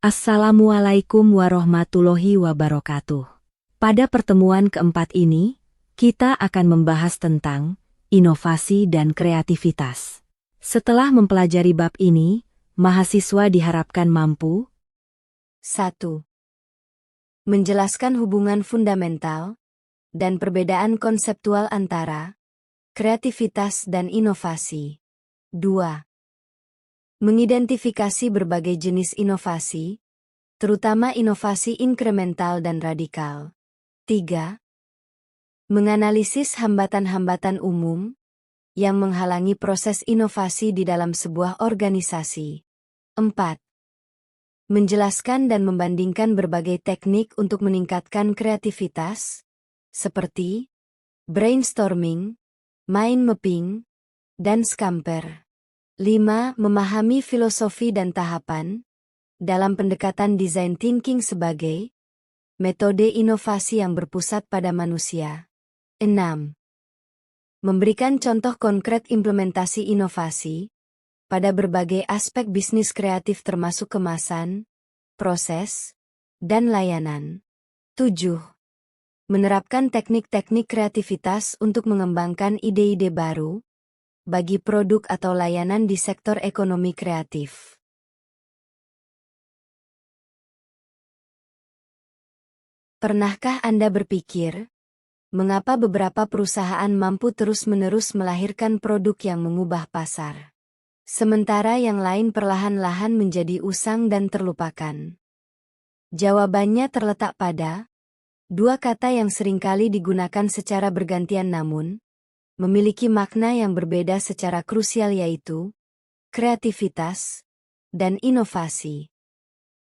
Assalamualaikum warahmatullahi wabarakatuh. Pada pertemuan keempat ini, kita akan membahas tentang inovasi dan kreativitas. Setelah mempelajari bab ini, mahasiswa diharapkan mampu 1. Menjelaskan hubungan fundamental dan perbedaan konseptual antara kreativitas dan inovasi. 2. Mengidentifikasi berbagai jenis inovasi, terutama inovasi inkremental dan radikal. 3. Menganalisis hambatan-hambatan umum yang menghalangi proses inovasi di dalam sebuah organisasi. 4. Menjelaskan dan membandingkan berbagai teknik untuk meningkatkan kreativitas, seperti brainstorming, mind mapping, dan scamper. 5. Memahami filosofi dan tahapan dalam pendekatan design thinking sebagai metode inovasi yang berpusat pada manusia. 6. Memberikan contoh konkret implementasi inovasi pada berbagai aspek bisnis kreatif termasuk kemasan, proses, dan layanan. 7. Menerapkan teknik-teknik kreativitas untuk mengembangkan ide-ide baru bagi produk atau layanan di sektor ekonomi kreatif. Pernahkah Anda berpikir, mengapa beberapa perusahaan mampu terus-menerus melahirkan produk yang mengubah pasar, sementara yang lain perlahan-lahan menjadi usang dan terlupakan? Jawabannya terletak pada dua kata yang seringkali digunakan secara bergantian namun memiliki makna yang berbeda secara krusial, yaitu kreativitas dan inovasi.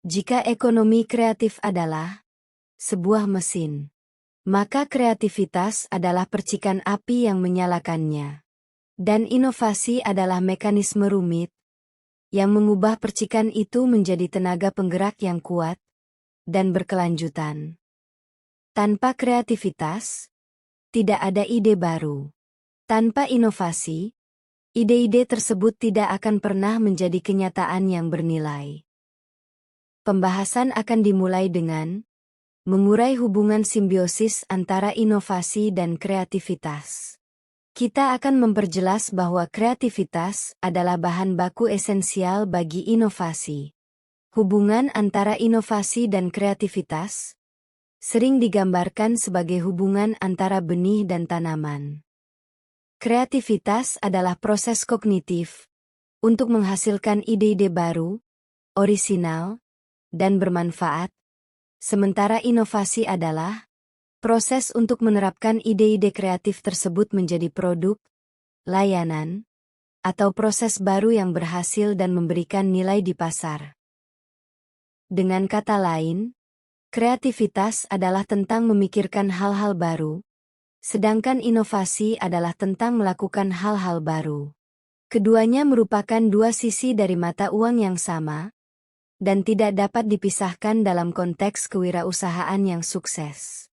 Jika ekonomi kreatif adalah sebuah mesin, maka kreativitas adalah percikan api yang menyalakannya. Dan inovasi adalah mekanisme rumit yang mengubah percikan itu menjadi tenaga penggerak yang kuat dan berkelanjutan. Tanpa kreativitas, tidak ada ide baru. Tanpa inovasi, ide-ide tersebut tidak akan pernah menjadi kenyataan yang bernilai. Pembahasan akan dimulai dengan mengurai hubungan simbiosis antara inovasi dan kreativitas. Kita akan memperjelas bahwa kreativitas adalah bahan baku esensial bagi inovasi. Hubungan antara inovasi dan kreativitas sering digambarkan sebagai hubungan antara benih dan tanaman. Kreativitas adalah proses kognitif untuk menghasilkan ide-ide baru, orisinal, dan bermanfaat, sementara inovasi adalah proses untuk menerapkan ide-ide kreatif tersebut menjadi produk, layanan, atau proses baru yang berhasil dan memberikan nilai di pasar. Dengan kata lain, kreativitas adalah tentang memikirkan hal-hal baru, sedangkan inovasi adalah tentang melakukan hal-hal baru. Keduanya merupakan dua sisi dari mata uang yang sama, dan tidak dapat dipisahkan dalam konteks kewirausahaan yang sukses.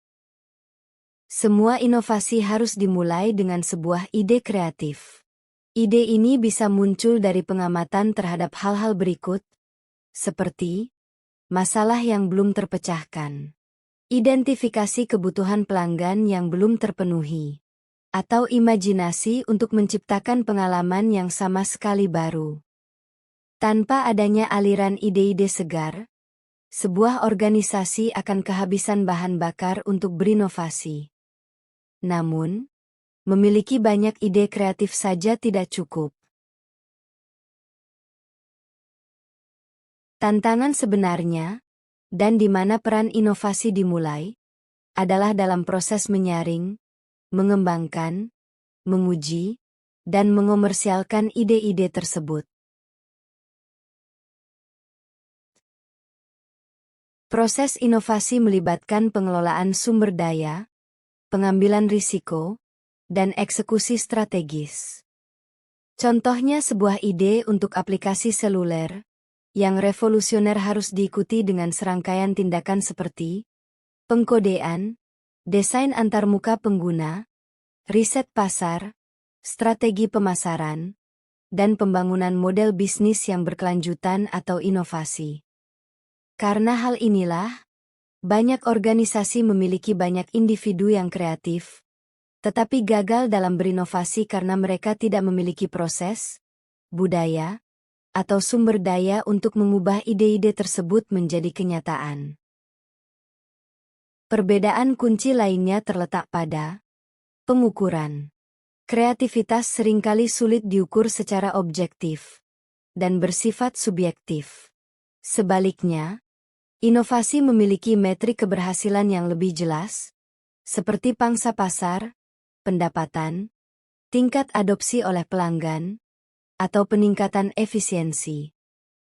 Semua inovasi harus dimulai dengan sebuah ide kreatif. Ide ini bisa muncul dari pengamatan terhadap hal-hal berikut, seperti masalah yang belum terpecahkan, identifikasi kebutuhan pelanggan yang belum terpenuhi, atau imajinasi untuk menciptakan pengalaman yang sama sekali baru. Tanpa adanya aliran ide-ide segar, sebuah organisasi akan kehabisan bahan bakar untuk berinovasi. Namun, memiliki banyak ide kreatif saja tidak cukup. Tantangan sebenarnya, dan di mana peran inovasi dimulai, adalah dalam proses menyaring, mengembangkan, menguji, dan mengomersialkan ide-ide tersebut. Proses inovasi melibatkan pengelolaan sumber daya, pengambilan risiko, dan eksekusi strategis. Contohnya sebuah ide untuk aplikasi seluler yang revolusioner harus diikuti dengan serangkaian tindakan seperti pengkodean, desain antarmuka pengguna, riset pasar, strategi pemasaran, dan pembangunan model bisnis yang berkelanjutan atau inovasi. Karena hal inilah, banyak organisasi memiliki banyak individu yang kreatif, tetapi gagal dalam berinovasi karena mereka tidak memiliki proses, budaya, atau sumber daya untuk mengubah ide-ide tersebut menjadi kenyataan. Perbedaan kunci lainnya terletak pada pengukuran. Kreativitas seringkali sulit diukur secara objektif dan bersifat subjektif. Sebaliknya, inovasi memiliki metrik keberhasilan yang lebih jelas, seperti pangsa pasar, pendapatan, tingkat adopsi oleh pelanggan, atau peningkatan efisiensi.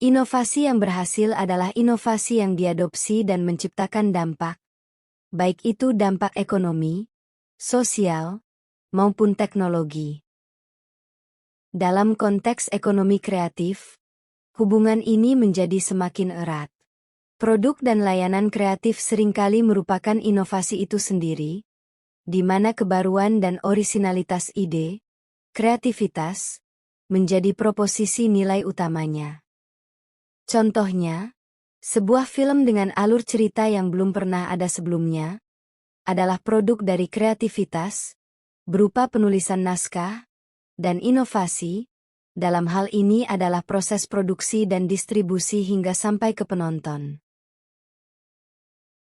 Inovasi yang berhasil adalah inovasi yang diadopsi dan menciptakan dampak, baik itu dampak ekonomi, sosial, maupun teknologi. Dalam konteks ekonomi kreatif, hubungan ini menjadi semakin erat. Produk dan layanan kreatif seringkali merupakan inovasi itu sendiri, di mana kebaruan dan orisinalitas ide, kreativitas, menjadi proposisi nilai utamanya. Contohnya, sebuah film dengan alur cerita yang belum pernah ada sebelumnya, adalah produk dari kreativitas, berupa penulisan naskah, dan inovasi, dalam hal ini adalah proses produksi dan distribusi hingga sampai ke penonton.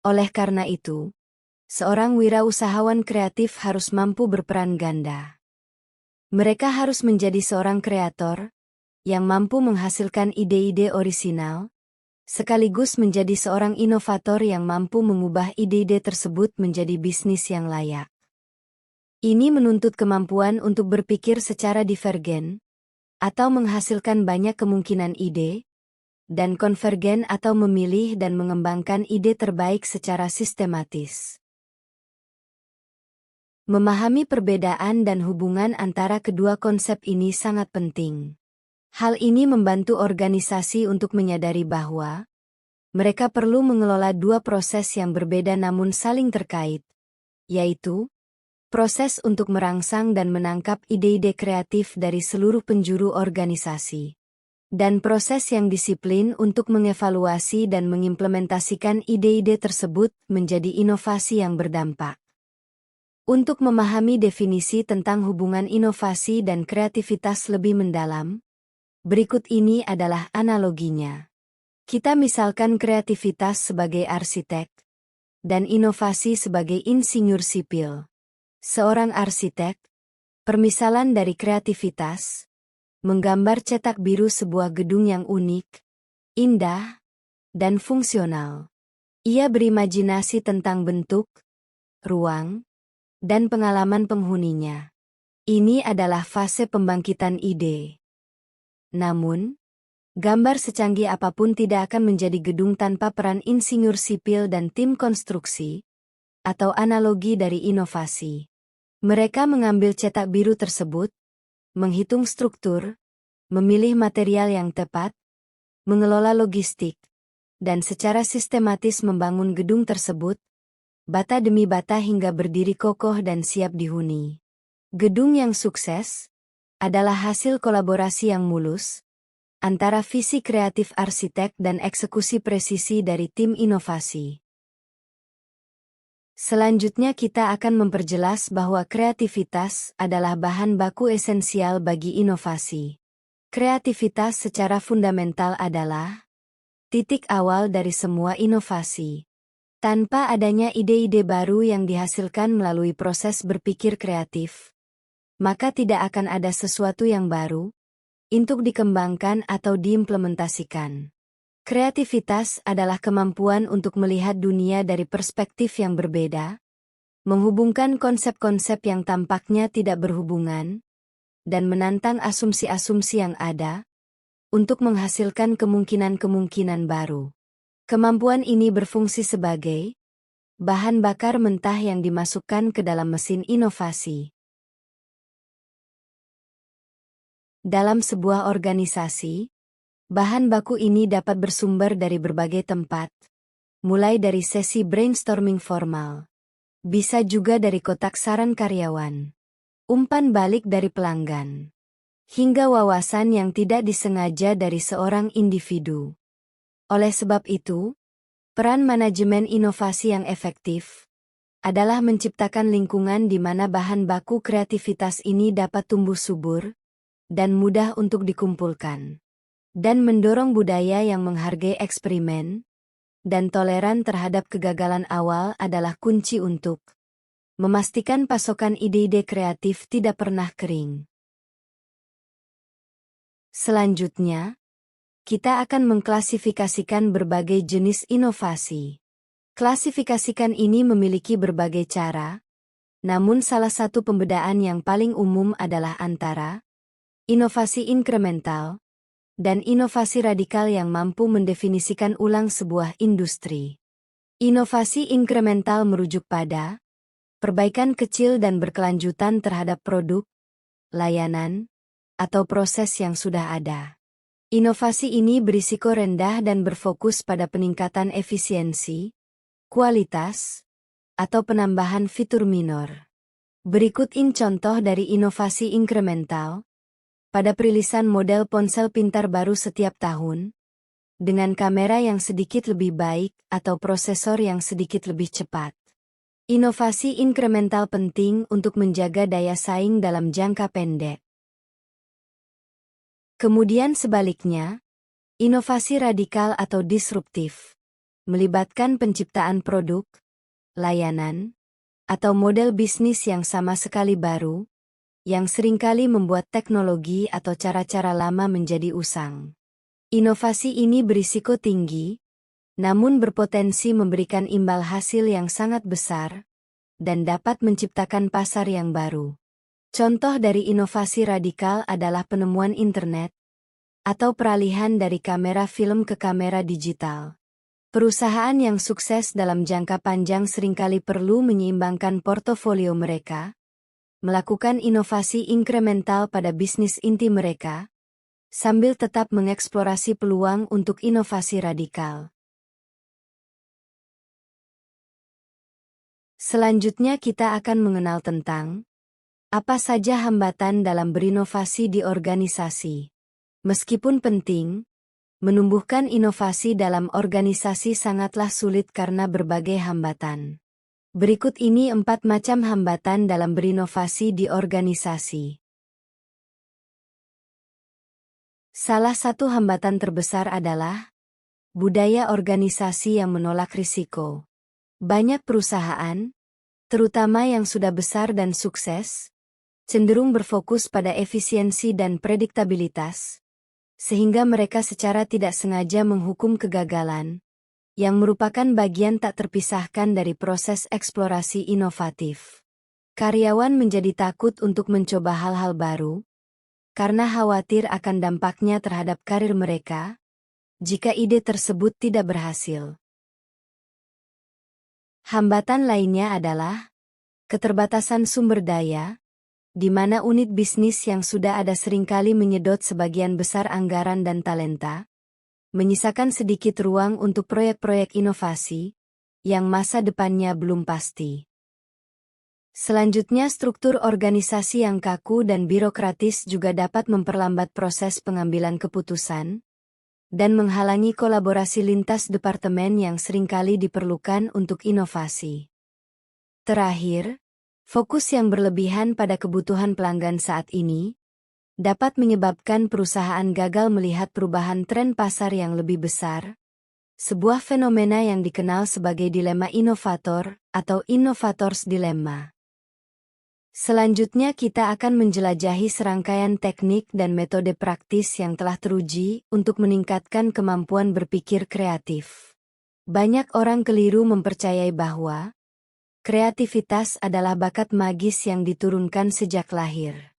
Oleh karena itu, seorang wirausahawan kreatif harus mampu berperan ganda. Mereka harus menjadi seorang kreator, yang mampu menghasilkan ide-ide orisinal, sekaligus menjadi seorang inovator yang mampu mengubah ide-ide tersebut menjadi bisnis yang layak. Ini menuntut kemampuan untuk berpikir secara divergen, atau menghasilkan banyak kemungkinan ide, dan konvergen atau memilih dan mengembangkan ide terbaik secara sistematis. Memahami perbedaan dan hubungan antara kedua konsep ini sangat penting. Hal ini membantu organisasi untuk menyadari bahwa mereka perlu mengelola dua proses yang berbeda namun saling terkait, yaitu proses untuk merangsang dan menangkap ide-ide kreatif dari seluruh penjuru organisasi, dan proses yang disiplin untuk mengevaluasi dan mengimplementasikan ide-ide tersebut menjadi inovasi yang berdampak. Untuk memahami definisi tentang hubungan inovasi dan kreativitas lebih mendalam, berikut ini adalah analoginya. Kita misalkan kreativitas sebagai arsitek, dan inovasi sebagai insinyur sipil. Seorang arsitek, permisalan dari kreativitas, menggambar cetak biru sebuah gedung yang unik, indah, dan fungsional. Ia berimajinasi tentang bentuk, ruang, dan pengalaman penghuninya. Ini adalah fase pembangkitan ide. Namun, gambar secanggih apapun tidak akan menjadi gedung tanpa peran insinyur sipil dan tim konstruksi, atau analogi dari inovasi. Mereka mengambil cetak biru tersebut, menghitung struktur, memilih material yang tepat, mengelola logistik, dan secara sistematis membangun gedung tersebut, bata demi bata hingga berdiri kokoh dan siap dihuni. Gedung yang sukses adalah hasil kolaborasi yang mulus antara visi kreatif arsitek dan eksekusi presisi dari tim inovasi. Selanjutnya kita akan memperjelas bahwa kreativitas adalah bahan baku esensial bagi inovasi. Kreativitas secara fundamental adalah titik awal dari semua inovasi. Tanpa adanya ide-ide baru yang dihasilkan melalui proses berpikir kreatif, maka tidak akan ada sesuatu yang baru untuk dikembangkan atau diimplementasikan. Kreativitas adalah kemampuan untuk melihat dunia dari perspektif yang berbeda, menghubungkan konsep-konsep yang tampaknya tidak berhubungan, dan menantang asumsi-asumsi yang ada, untuk menghasilkan kemungkinan-kemungkinan baru. Kemampuan ini berfungsi sebagai bahan bakar mentah yang dimasukkan ke dalam mesin inovasi. Dalam sebuah organisasi, bahan baku ini dapat bersumber dari berbagai tempat, mulai dari sesi brainstorming formal, bisa juga dari kotak saran karyawan, umpan balik dari pelanggan, hingga wawasan yang tidak disengaja dari seorang individu. Oleh sebab itu, peran manajemen inovasi yang efektif adalah menciptakan lingkungan di mana bahan baku kreativitas ini dapat tumbuh subur dan mudah untuk dikumpulkan, dan mendorong budaya yang menghargai eksperimen dan toleran terhadap kegagalan awal adalah kunci untuk memastikan pasokan ide-ide kreatif tidak pernah kering. Selanjutnya, kita akan mengklasifikasikan berbagai jenis inovasi. Klasifikasikan ini memiliki berbagai cara, namun salah satu pembedaan yang paling umum adalah antara inovasi inkremental dan inovasi radikal yang mampu mendefinisikan ulang sebuah industri. Inovasi inkremental merujuk pada perbaikan kecil dan berkelanjutan terhadap produk, layanan, atau proses yang sudah ada. Inovasi ini berisiko rendah dan berfokus pada peningkatan efisiensi, kualitas, atau penambahan fitur minor. Berikut contoh dari inovasi inkremental. Pada perilisan model ponsel pintar baru setiap tahun, dengan kamera yang sedikit lebih baik atau prosesor yang sedikit lebih cepat. Inovasi inkremental penting untuk menjaga daya saing dalam jangka pendek. Kemudian sebaliknya, inovasi radikal atau disruptif melibatkan penciptaan produk, layanan, atau model bisnis yang sama sekali baru, yang seringkali membuat teknologi atau cara-cara lama menjadi usang. Inovasi ini berisiko tinggi, namun berpotensi memberikan imbal hasil yang sangat besar, dan dapat menciptakan pasar yang baru. Contoh dari inovasi radikal adalah penemuan internet, atau peralihan dari kamera film ke kamera digital. Perusahaan yang sukses dalam jangka panjang seringkali perlu menyeimbangkan portofolio mereka, melakukan inovasi inkremental pada bisnis inti mereka, sambil tetap mengeksplorasi peluang untuk inovasi radikal. Selanjutnya kita akan mengenal tentang apa saja hambatan dalam berinovasi di organisasi. Meskipun penting, menumbuhkan inovasi dalam organisasi sangatlah sulit karena berbagai hambatan. Berikut ini 4 macam hambatan dalam berinovasi di organisasi. Salah satu hambatan terbesar adalah budaya organisasi yang menolak risiko. Banyak perusahaan, terutama yang sudah besar dan sukses, cenderung berfokus pada efisiensi dan prediktabilitas, sehingga mereka secara tidak sengaja menghukum kegagalan, yang merupakan bagian tak terpisahkan dari proses eksplorasi inovatif. Karyawan menjadi takut untuk mencoba hal-hal baru, karena khawatir akan dampaknya terhadap karir mereka, jika ide tersebut tidak berhasil. Hambatan lainnya adalah keterbatasan sumber daya, di mana unit bisnis yang sudah ada seringkali menyedot sebagian besar anggaran dan talenta, menyisakan sedikit ruang untuk proyek-proyek inovasi, yang masa depannya belum pasti. Selanjutnya struktur organisasi yang kaku dan birokratis juga dapat memperlambat proses pengambilan keputusan, dan menghalangi kolaborasi lintas departemen yang seringkali diperlukan untuk inovasi. Terakhir, fokus yang berlebihan pada kebutuhan pelanggan saat ini dapat menyebabkan perusahaan gagal melihat perubahan tren pasar yang lebih besar, sebuah fenomena yang dikenal sebagai dilema inovator atau innovators dilemma. Selanjutnya kita akan menjelajahi serangkaian teknik dan metode praktis yang telah teruji untuk meningkatkan kemampuan berpikir kreatif. Banyak orang keliru mempercayai bahwa kreativitas adalah bakat magis yang diturunkan sejak lahir.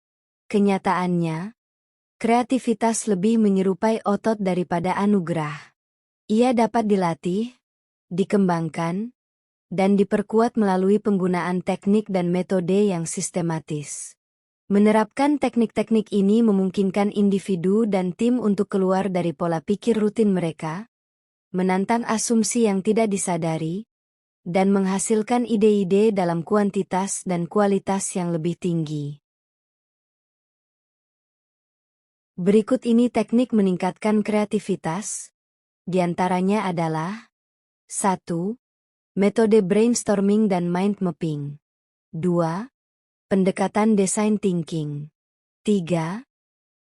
Kenyataannya, kreativitas lebih menyerupai otot daripada anugerah. Ia dapat dilatih, dikembangkan, dan diperkuat melalui penggunaan teknik dan metode yang sistematis. Menerapkan teknik-teknik ini memungkinkan individu dan tim untuk keluar dari pola pikir rutin mereka, menantang asumsi yang tidak disadari, dan menghasilkan ide-ide dalam kuantitas dan kualitas yang lebih tinggi. Berikut ini teknik meningkatkan kreativitas Di antaranya adalah 1. Metode brainstorming dan mind mapping. 2. Pendekatan design thinking. 3.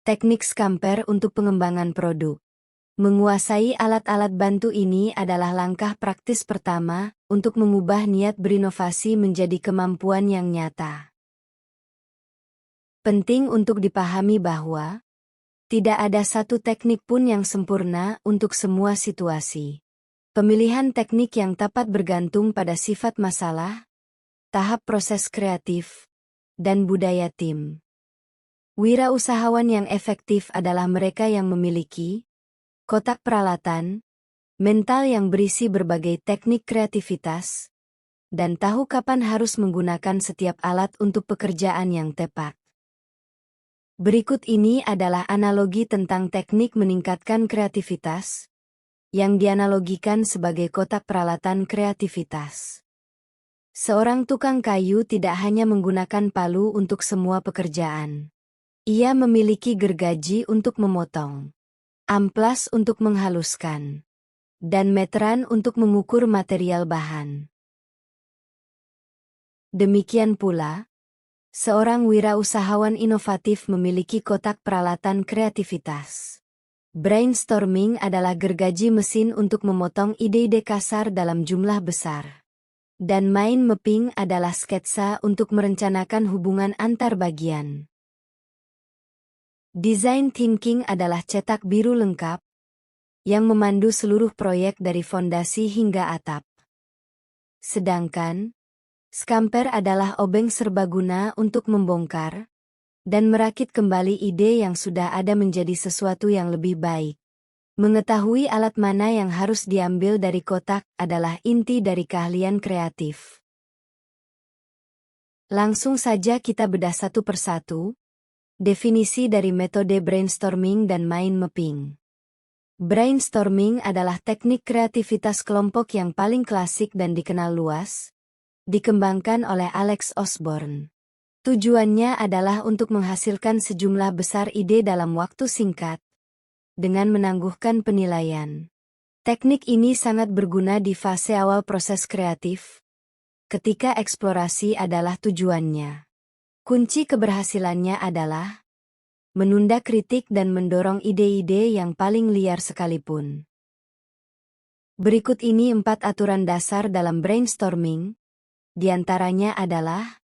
Teknik Scamper untuk pengembangan produk. Menguasai alat-alat bantu ini adalah langkah praktis pertama untuk mengubah niat berinovasi menjadi kemampuan yang nyata. Penting untuk dipahami bahwa tidak ada satu teknik pun yang sempurna untuk semua situasi. Pemilihan teknik yang tepat bergantung pada sifat masalah, tahap proses kreatif, dan budaya tim. Wirausahawan yang efektif adalah mereka yang memiliki kotak peralatan, mental yang berisi berbagai teknik kreativitas, dan tahu kapan harus menggunakan setiap alat untuk pekerjaan yang tepat. Berikut ini adalah analogi tentang teknik meningkatkan kreativitas, yang dianalogikan sebagai kotak peralatan kreativitas. Seorang tukang kayu tidak hanya menggunakan palu untuk semua pekerjaan. Ia memiliki gergaji untuk memotong, amplas untuk menghaluskan, dan meteran untuk mengukur material bahan. Demikian pula, seorang wirausahawan inovatif memiliki kotak peralatan kreativitas. Brainstorming adalah gergaji mesin untuk memotong ide-ide kasar dalam jumlah besar. Dan mind mapping adalah sketsa untuk merencanakan hubungan antar bagian. Design thinking adalah cetak biru lengkap yang memandu seluruh proyek dari fondasi hingga atap. Sedangkan Scamper adalah obeng serbaguna untuk membongkar dan merakit kembali ide yang sudah ada menjadi sesuatu yang lebih baik. Mengetahui alat mana yang harus diambil dari kotak adalah inti dari keahlian kreatif. Langsung saja kita bedah satu persatu definisi dari metode brainstorming dan mind mapping. Brainstorming adalah teknik kreativitas kelompok yang paling klasik dan dikenal luas, dikembangkan oleh Alex Osborne. Tujuannya adalah untuk menghasilkan sejumlah besar ide dalam waktu singkat, dengan menangguhkan penilaian. Teknik ini sangat berguna di fase awal proses kreatif, ketika eksplorasi adalah tujuannya. Kunci keberhasilannya adalah menunda kritik dan mendorong ide-ide yang paling liar sekalipun. Berikut ini 4 aturan dasar dalam brainstorming. Di antaranya adalah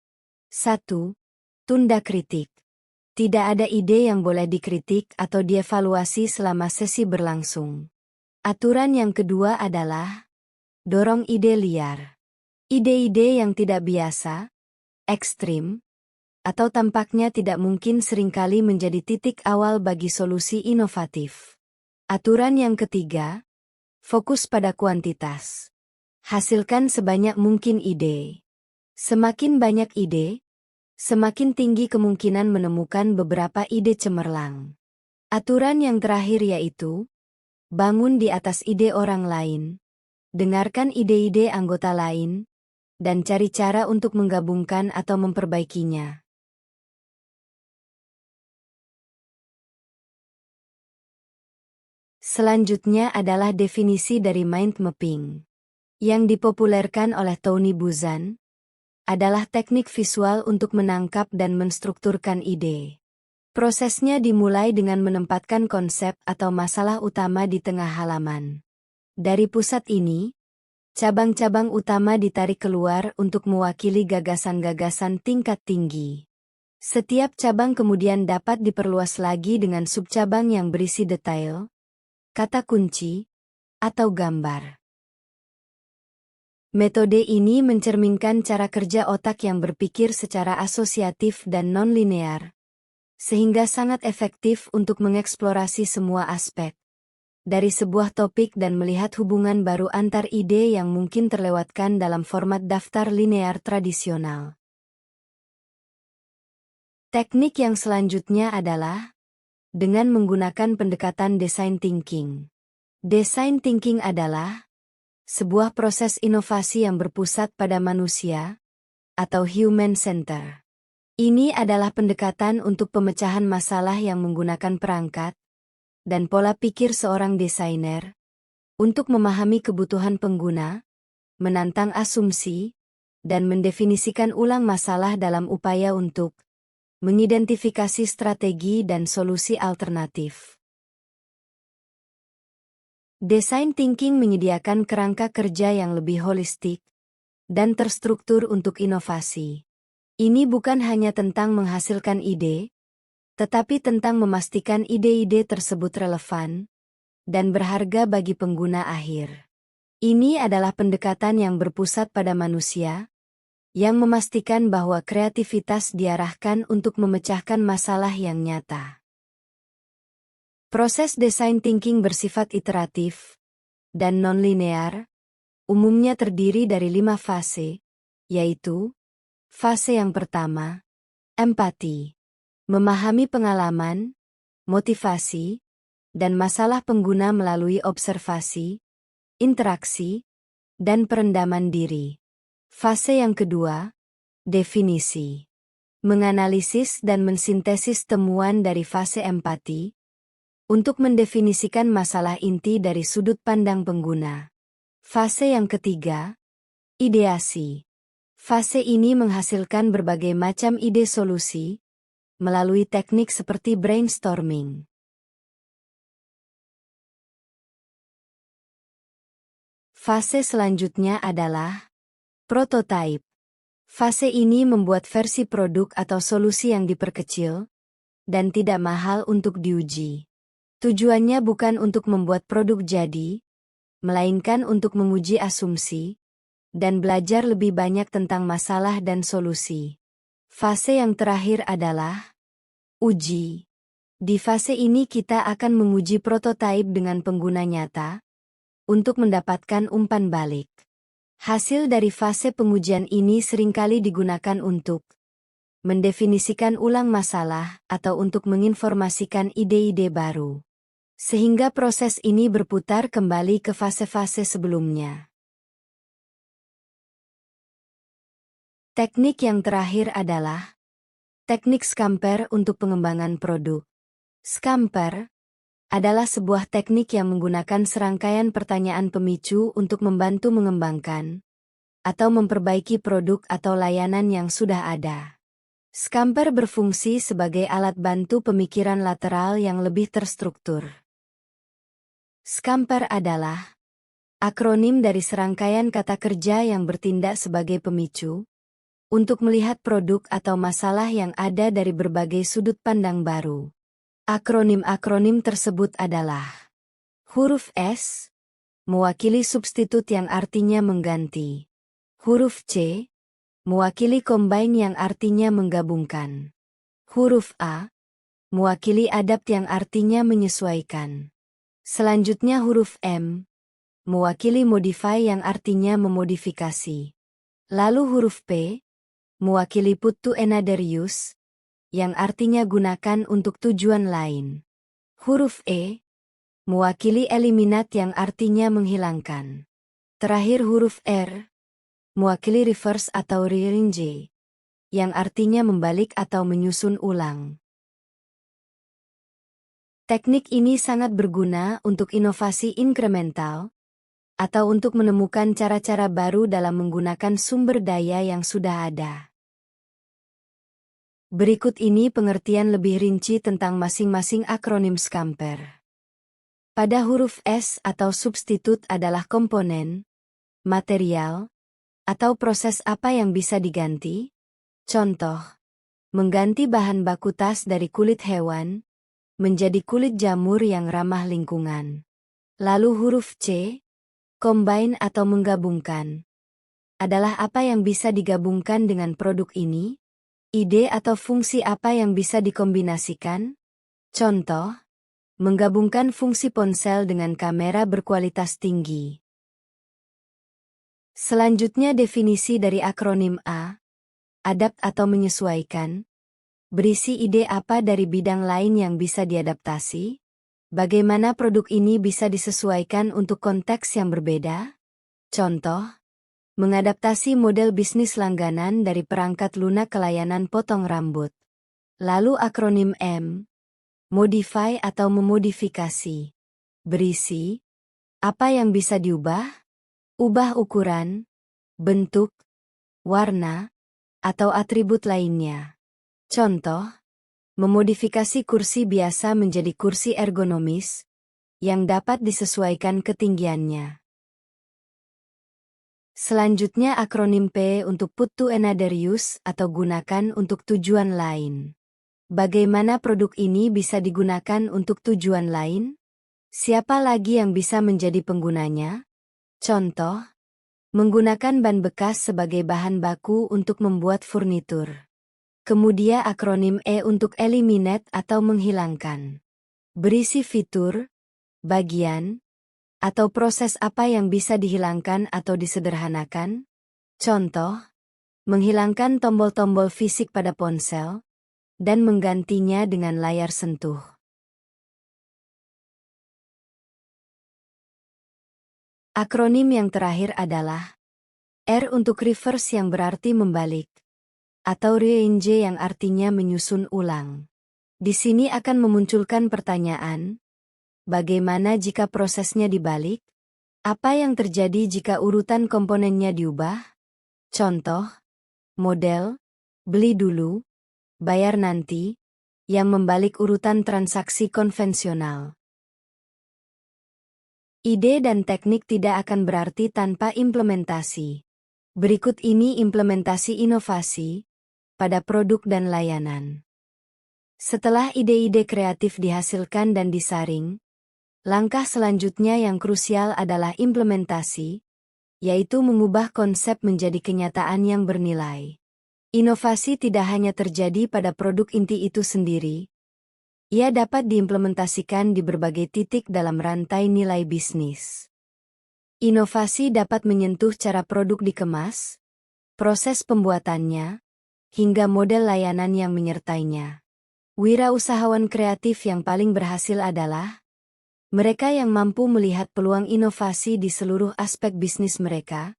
1. Tunda kritik. Tidak ada ide yang boleh dikritik atau dievaluasi selama sesi berlangsung. Aturan yang kedua adalah dorong ide liar. Ide-ide yang tidak biasa, ekstrim, atau tampaknya tidak mungkin seringkali menjadi titik awal bagi solusi inovatif. Aturan yang ketiga, fokus pada kuantitas. Hasilkan sebanyak mungkin ide. Semakin banyak ide, semakin tinggi kemungkinan menemukan beberapa ide cemerlang. Aturan yang terakhir yaitu, bangun di atas ide orang lain, dengarkan ide-ide anggota lain, dan cari cara untuk menggabungkan atau memperbaikinya. Selanjutnya adalah definisi dari mind mapping, yang dipopulerkan oleh Tony Buzan, adalah teknik visual untuk menangkap dan menstrukturkan ide. Prosesnya dimulai dengan menempatkan konsep atau masalah utama di tengah halaman. Dari pusat ini, cabang-cabang utama ditarik keluar untuk mewakili gagasan-gagasan tingkat tinggi. Setiap cabang kemudian dapat diperluas lagi dengan subcabang yang berisi detail, kata kunci, atau gambar. Metode ini mencerminkan cara kerja otak yang berpikir secara asosiatif dan non-linear, sehingga sangat efektif untuk mengeksplorasi semua aspek dari sebuah topik dan melihat hubungan baru antar ide yang mungkin terlewatkan dalam format daftar linear tradisional. Teknik yang selanjutnya adalah dengan menggunakan pendekatan design thinking. Design thinking adalah sebuah proses inovasi yang berpusat pada manusia, atau human center. Ini adalah pendekatan untuk pemecahan masalah yang menggunakan perangkat dan pola pikir seorang desainer, Untuk memahami kebutuhan pengguna, menantang asumsi, dan mendefinisikan ulang masalah dalam upaya untuk mengidentifikasi strategi dan solusi alternatif. Design thinking menyediakan kerangka kerja yang lebih holistik dan terstruktur untuk inovasi. Ini bukan hanya tentang menghasilkan ide, tetapi tentang memastikan ide-ide tersebut relevan dan berharga bagi pengguna akhir. Ini adalah pendekatan yang berpusat pada manusia, yang memastikan bahwa kreativitas diarahkan untuk memecahkan masalah yang nyata. Proses design thinking bersifat iteratif dan non-linear, umumnya terdiri dari 5 fase, yaitu fase yang pertama, empati, memahami pengalaman, motivasi, dan masalah pengguna melalui observasi, interaksi, dan perendaman diri. Fase yang kedua, definisi. Menganalisis dan mensintesis temuan dari fase empati untuk mendefinisikan masalah inti dari sudut pandang pengguna. Fase yang ketiga, ideasi. Fase ini menghasilkan berbagai macam ide solusi melalui teknik seperti brainstorming. Fase selanjutnya adalah prototype. Fase ini membuat versi produk atau solusi yang diperkecil dan tidak mahal untuk diuji. Tujuannya bukan untuk membuat produk jadi, melainkan untuk menguji asumsi dan belajar lebih banyak tentang masalah dan solusi. Fase yang terakhir adalah uji. Di fase ini kita akan menguji prototipe dengan pengguna nyata untuk mendapatkan umpan balik. Hasil dari fase pengujian ini seringkali digunakan untuk mendefinisikan ulang masalah atau untuk menginformasikan ide-ide baru. Sehingga proses ini berputar kembali ke fase-fase sebelumnya. Teknik yang terakhir adalah teknik Scamper untuk pengembangan produk. Scamper adalah sebuah teknik yang menggunakan serangkaian pertanyaan pemicu untuk membantu mengembangkan atau memperbaiki produk atau layanan yang sudah ada. Scamper berfungsi sebagai alat bantu pemikiran lateral yang lebih terstruktur. Scamper adalah akronim dari serangkaian kata kerja yang bertindak sebagai pemicu untuk melihat produk atau masalah yang ada dari berbagai sudut pandang baru. Akronim-akronim tersebut adalah huruf S, mewakili substitut yang artinya mengganti. Huruf C, mewakili combine yang artinya menggabungkan. Huruf A, mewakili adapt yang artinya menyesuaikan. Selanjutnya huruf M, mewakili modify yang artinya memodifikasi. Lalu huruf P, mewakili put to another use, yang artinya gunakan untuk tujuan lain. Huruf E, mewakili eliminate yang artinya menghilangkan. Terakhir huruf R, mewakili reverse atau rearrange, yang artinya membalik atau menyusun ulang. Teknik ini sangat berguna untuk inovasi inkremental, atau untuk menemukan cara-cara baru dalam menggunakan sumber daya yang sudah ada. Berikut ini pengertian lebih rinci tentang masing-masing akronim Scamper. Pada huruf S atau substitut adalah komponen, material, atau proses apa yang bisa diganti. Contoh, mengganti bahan baku tas dari kulit hewan menjadi kulit jamur yang ramah lingkungan. Lalu huruf C, combine atau menggabungkan, adalah apa yang bisa digabungkan dengan produk ini. Ide atau fungsi apa yang bisa dikombinasikan? Contoh, menggabungkan fungsi ponsel dengan kamera berkualitas tinggi. Selanjutnya definisi dari akronim A, adapt atau menyesuaikan, berisi ide apa dari bidang lain yang bisa diadaptasi? Bagaimana produk ini bisa disesuaikan untuk konteks yang berbeda? Contoh, mengadaptasi model bisnis langganan dari perangkat lunak ke layanan potong rambut. Lalu akronim M, modify atau memodifikasi, berisi Apa yang bisa diubah? Ubah ukuran, bentuk, warna, atau atribut lainnya. Contoh, memodifikasi kursi biasa menjadi kursi ergonomis yang dapat disesuaikan ketinggiannya. Selanjutnya akronim P untuk put to another use atau gunakan untuk tujuan lain. Bagaimana produk ini bisa digunakan untuk tujuan lain? Siapa lagi yang bisa menjadi penggunanya? Contoh, menggunakan ban bekas sebagai bahan baku untuk membuat furnitur. Kemudian akronim E untuk eliminate atau menghilangkan. Berisi fitur, bagian, atau proses apa yang bisa dihilangkan atau disederhanakan? Contoh, menghilangkan tombol-tombol fisik pada ponsel, dan menggantinya dengan layar sentuh. Akronim yang terakhir adalah R untuk reverse yang berarti membalik, atau rearrange yang artinya menyusun ulang. Di sini akan memunculkan pertanyaan, bagaimana jika prosesnya dibalik? Apa yang terjadi jika urutan komponennya diubah? Contoh, model, beli dulu, bayar nanti, yang membalik urutan transaksi konvensional. Ide dan teknik tidak akan berarti tanpa implementasi. Berikut ini implementasi inovasi pada produk dan layanan. Setelah ide-ide kreatif dihasilkan dan disaring, langkah selanjutnya yang krusial adalah implementasi, yaitu mengubah konsep menjadi kenyataan yang bernilai. Inovasi tidak hanya terjadi pada produk inti itu sendiri, ia dapat diimplementasikan di berbagai titik dalam rantai nilai bisnis. Inovasi dapat menyentuh cara produk dikemas, proses pembuatannya, hingga model layanan yang menyertainya. Wirausahawan kreatif yang paling berhasil adalah mereka yang mampu melihat peluang inovasi di seluruh aspek bisnis mereka,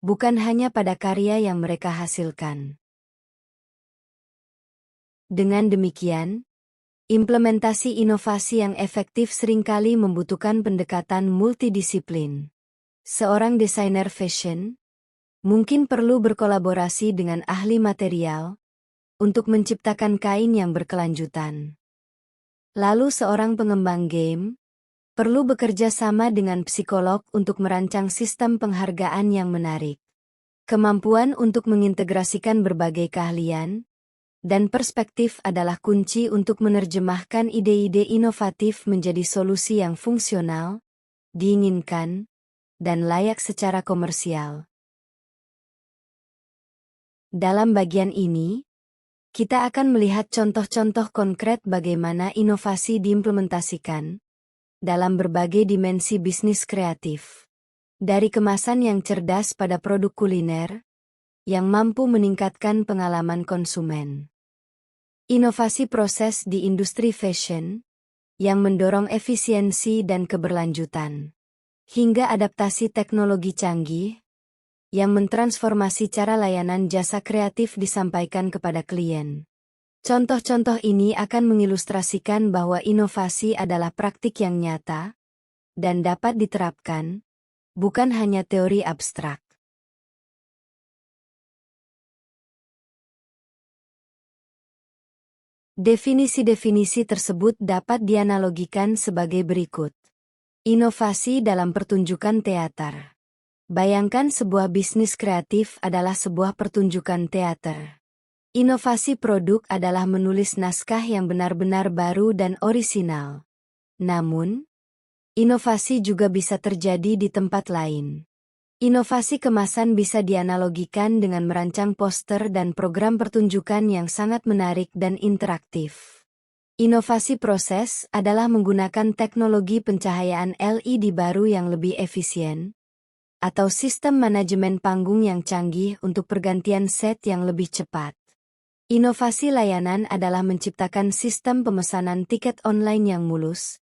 bukan hanya pada karya yang mereka hasilkan. Dengan demikian, implementasi inovasi yang efektif seringkali membutuhkan pendekatan multidisiplin. Seorang desainer fashion mungkin perlu berkolaborasi dengan ahli material untuk menciptakan kain yang berkelanjutan. Lalu seorang pengembang game perlu bekerja sama dengan psikolog untuk merancang sistem penghargaan yang menarik. Kemampuan untuk mengintegrasikan berbagai keahlian dan perspektif adalah kunci untuk menerjemahkan ide-ide inovatif menjadi solusi yang fungsional, diinginkan, dan layak secara komersial. Dalam bagian ini, kita akan melihat contoh-contoh konkret bagaimana inovasi diimplementasikan dalam berbagai dimensi bisnis kreatif. Dari kemasan yang cerdas pada produk kuliner, yang mampu meningkatkan pengalaman konsumen. Inovasi proses di industri fashion, yang mendorong efisiensi dan keberlanjutan. Hingga adaptasi teknologi canggih, yang mentransformasi cara layanan jasa kreatif disampaikan kepada klien. Contoh-contoh ini akan mengilustrasikan bahwa inovasi adalah praktik yang nyata dan dapat diterapkan, bukan hanya teori abstrak. Definisi-definisi tersebut dapat dianalogikan sebagai berikut. Inovasi dalam pertunjukan teater. Bayangkan sebuah bisnis kreatif adalah sebuah pertunjukan teater. Inovasi produk adalah menulis naskah yang benar-benar baru dan orisinal. Namun, inovasi juga bisa terjadi di tempat lain. Inovasi kemasan bisa dianalogikan dengan merancang poster dan program pertunjukan yang sangat menarik dan interaktif. Inovasi proses adalah menggunakan teknologi pencahayaan LED baru yang lebih efisien, atau sistem manajemen panggung yang canggih untuk pergantian set yang lebih cepat. Inovasi layanan adalah menciptakan sistem pemesanan tiket online yang mulus,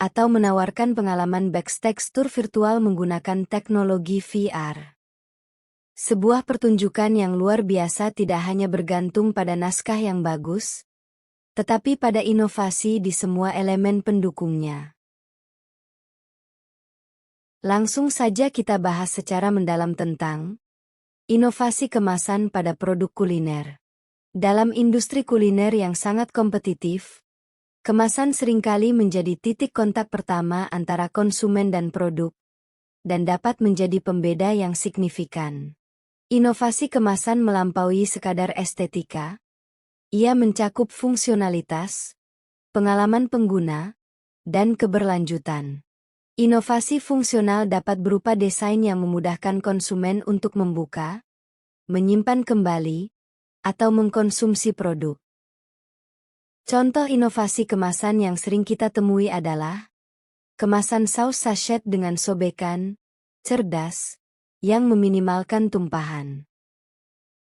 atau menawarkan pengalaman backstage tour virtual menggunakan teknologi VR. Sebuah pertunjukan yang luar biasa tidak hanya bergantung pada naskah yang bagus, tetapi pada inovasi di semua elemen pendukungnya. Langsung saja kita bahas secara mendalam tentang inovasi kemasan pada produk kuliner. Dalam industri kuliner yang sangat kompetitif, kemasan seringkali menjadi titik kontak pertama antara konsumen dan produk, dan dapat menjadi pembeda yang signifikan. Inovasi kemasan melampaui sekadar estetika. Ia mencakup fungsionalitas, pengalaman pengguna, dan keberlanjutan. Inovasi fungsional dapat berupa desain yang memudahkan konsumen untuk membuka, menyimpan kembali, atau mengkonsumsi produk. Contoh inovasi kemasan yang sering kita temui adalah kemasan saus sachet dengan sobekan cerdas yang meminimalkan tumpahan.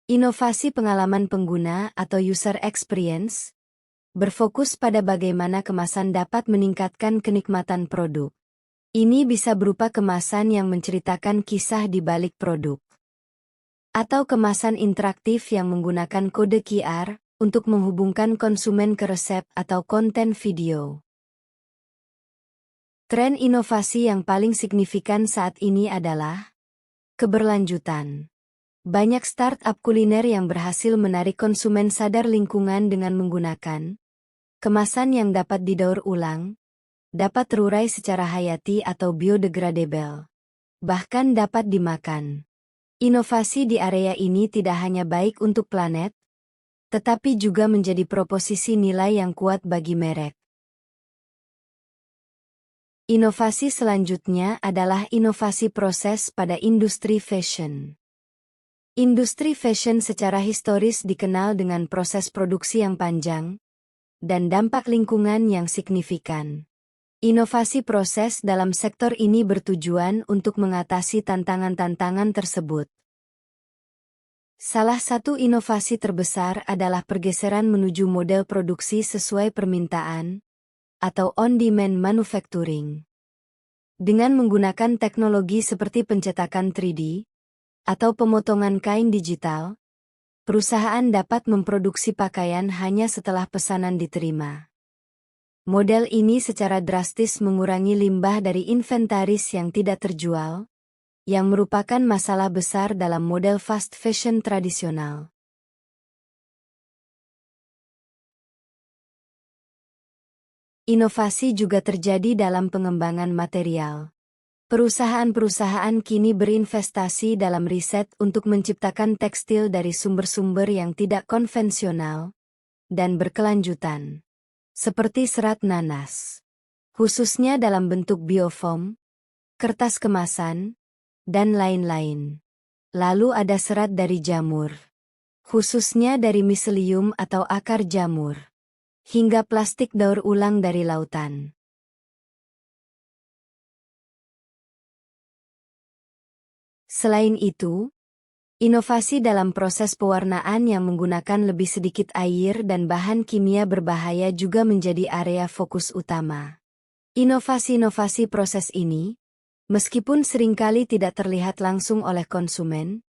Inovasi pengalaman pengguna atau user experience berfokus pada bagaimana kemasan dapat meningkatkan kenikmatan produk. Ini bisa berupa kemasan yang menceritakan kisah di balik produk, atau kemasan interaktif yang menggunakan kode QR untuk menghubungkan konsumen ke resep atau konten video. Tren inovasi yang paling signifikan saat ini adalah keberlanjutan. Banyak startup kuliner yang berhasil menarik konsumen sadar lingkungan dengan menggunakan kemasan yang dapat didaur ulang, dapat terurai secara hayati atau biodegradable, bahkan dapat dimakan. Inovasi di area ini tidak hanya baik untuk planet, tetapi juga menjadi proposisi nilai yang kuat bagi merek. Inovasi selanjutnya adalah inovasi proses pada industri fashion. Industri fashion secara historis dikenal dengan proses produksi yang panjang dan dampak lingkungan yang signifikan. Inovasi proses dalam sektor ini bertujuan untuk mengatasi tantangan-tantangan tersebut. Salah satu inovasi terbesar adalah pergeseran menuju model produksi sesuai permintaan, atau on-demand manufacturing. Dengan menggunakan teknologi seperti pencetakan 3D, atau pemotongan kain digital, perusahaan dapat memproduksi pakaian hanya setelah pesanan diterima. Model ini secara drastis mengurangi limbah dari inventaris yang tidak terjual, yang merupakan masalah besar dalam model fast fashion tradisional. Inovasi juga terjadi dalam pengembangan material. Perusahaan-perusahaan kini berinvestasi dalam riset untuk menciptakan tekstil dari sumber-sumber yang tidak konvensional dan berkelanjutan, seperti serat nanas, khususnya dalam bentuk biofoam, kertas kemasan, dan lain-lain. Lalu ada serat dari jamur, khususnya dari miselium atau akar jamur, hingga plastik daur ulang dari lautan. Selain itu, inovasi dalam proses pewarnaan yang menggunakan lebih sedikit air dan bahan kimia berbahaya juga menjadi area fokus utama. Inovasi-inovasi proses ini, meskipun seringkali tidak terlihat langsung oleh konsumen,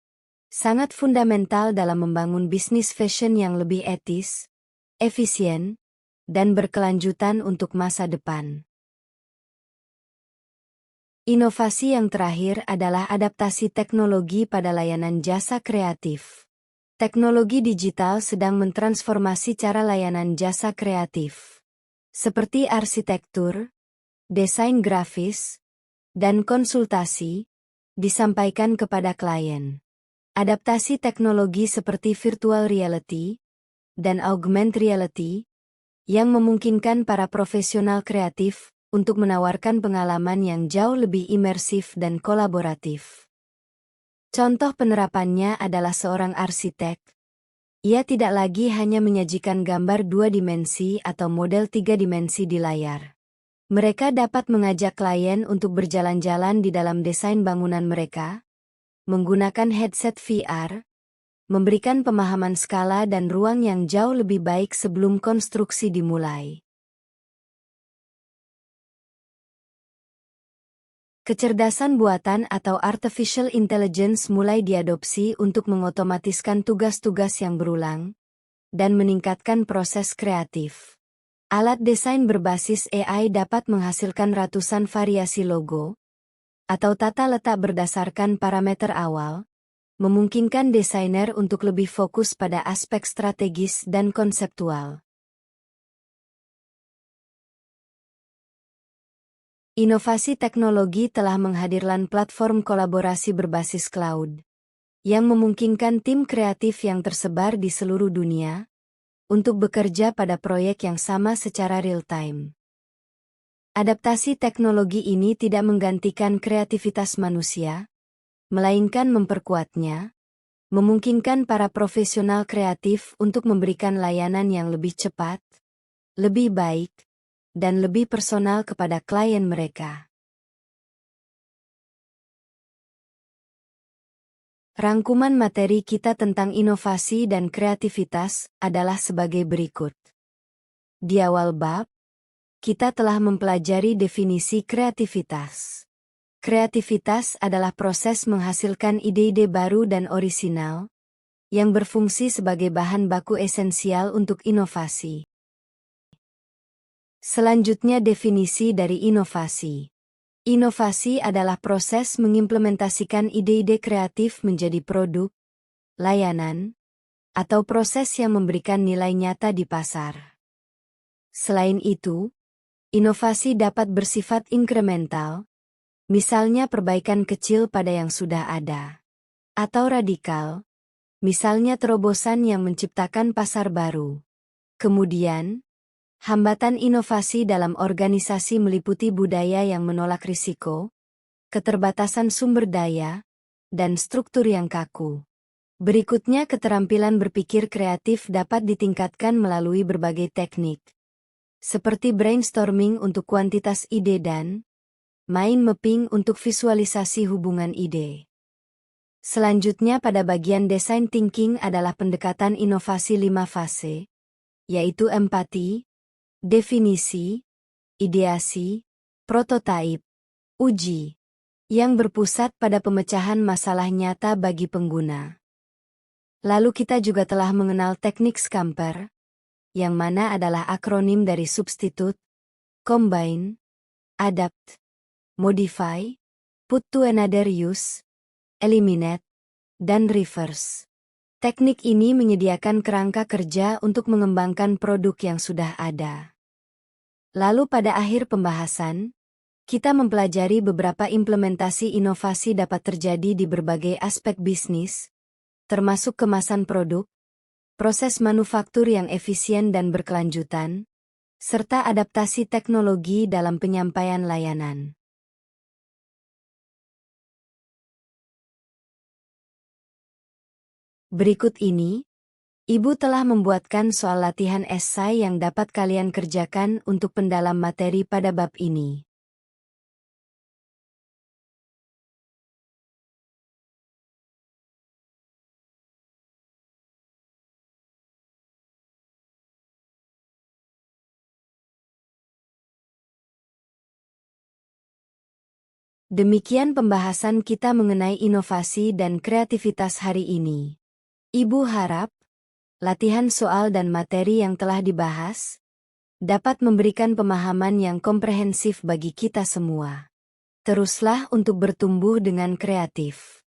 sangat fundamental dalam membangun bisnis fashion yang lebih etis, efisien, dan berkelanjutan untuk masa depan. Inovasi yang terakhir adalah adaptasi teknologi pada layanan jasa kreatif. Teknologi digital sedang mentransformasi cara layanan jasa kreatif, seperti arsitektur, desain grafis, dan konsultasi, disampaikan kepada klien. Adaptasi teknologi seperti virtual reality dan augmented reality yang memungkinkan para profesional kreatif untuk menawarkan pengalaman yang jauh lebih imersif dan kolaboratif. Contoh penerapannya adalah seorang arsitek. Ia tidak lagi hanya menyajikan gambar 2 dimensi atau model 3 dimensi di layar. Mereka dapat mengajak klien untuk berjalan-jalan di dalam desain bangunan mereka, menggunakan headset VR, memberikan pemahaman skala dan ruang yang jauh lebih baik sebelum konstruksi dimulai. Kecerdasan buatan atau artificial intelligence mulai diadopsi untuk mengotomatiskan tugas-tugas yang berulang dan meningkatkan proses kreatif. Alat desain berbasis AI dapat menghasilkan ratusan variasi logo, atau tata letak berdasarkan parameter awal, memungkinkan desainer untuk lebih fokus pada aspek strategis dan konseptual. Inovasi teknologi telah menghadirkan platform kolaborasi berbasis cloud, yang memungkinkan tim kreatif yang tersebar di seluruh dunia untuk bekerja pada proyek yang sama secara real-time. Adaptasi teknologi ini tidak menggantikan kreativitas manusia, melainkan memperkuatnya, memungkinkan para profesional kreatif untuk memberikan layanan yang lebih cepat, lebih baik, dan lebih personal kepada klien mereka. Rangkuman materi kita tentang inovasi dan kreativitas adalah sebagai berikut. Di awal bab, kita telah mempelajari definisi kreativitas. Kreativitas adalah proses menghasilkan ide-ide baru dan orisinal, yang berfungsi sebagai bahan baku esensial untuk inovasi. Selanjutnya definisi dari inovasi. Inovasi adalah proses mengimplementasikan ide-ide kreatif menjadi produk, layanan, atau proses yang memberikan nilai nyata di pasar. Selain itu, inovasi dapat bersifat inkremental, misalnya perbaikan kecil pada yang sudah ada, atau radikal, misalnya terobosan yang menciptakan pasar baru. Kemudian, hambatan inovasi dalam organisasi meliputi budaya yang menolak risiko, keterbatasan sumber daya, dan struktur yang kaku. Berikutnya, keterampilan berpikir kreatif dapat ditingkatkan melalui berbagai teknik, seperti brainstorming untuk kuantitas ide dan mind mapping untuk visualisasi hubungan ide. Selanjutnya pada bagian design thinking adalah pendekatan inovasi 5 fase, yaitu empati, definisi, ideasi, prototipe, uji, yang berpusat pada pemecahan masalah nyata bagi pengguna. Lalu kita juga telah mengenal teknik Scamper, yang mana adalah akronim dari substitute, combine, adapt, modify, put to another use, eliminate, dan reverse. Teknik ini menyediakan kerangka kerja untuk mengembangkan produk yang sudah ada. Lalu pada akhir pembahasan, kita mempelajari beberapa implementasi inovasi dapat terjadi di berbagai aspek bisnis, termasuk kemasan produk, proses manufaktur yang efisien dan berkelanjutan, serta adaptasi teknologi dalam penyampaian layanan. Berikut ini, Ibu telah membuatkan soal latihan esai yang dapat kalian kerjakan untuk pendalam materi pada bab ini. Demikian pembahasan kita mengenai inovasi dan kreativitas hari ini. Ibu harap latihan soal dan materi yang telah dibahas dapat memberikan pemahaman yang komprehensif bagi kita semua. Teruslah untuk bertumbuh dengan kreatif.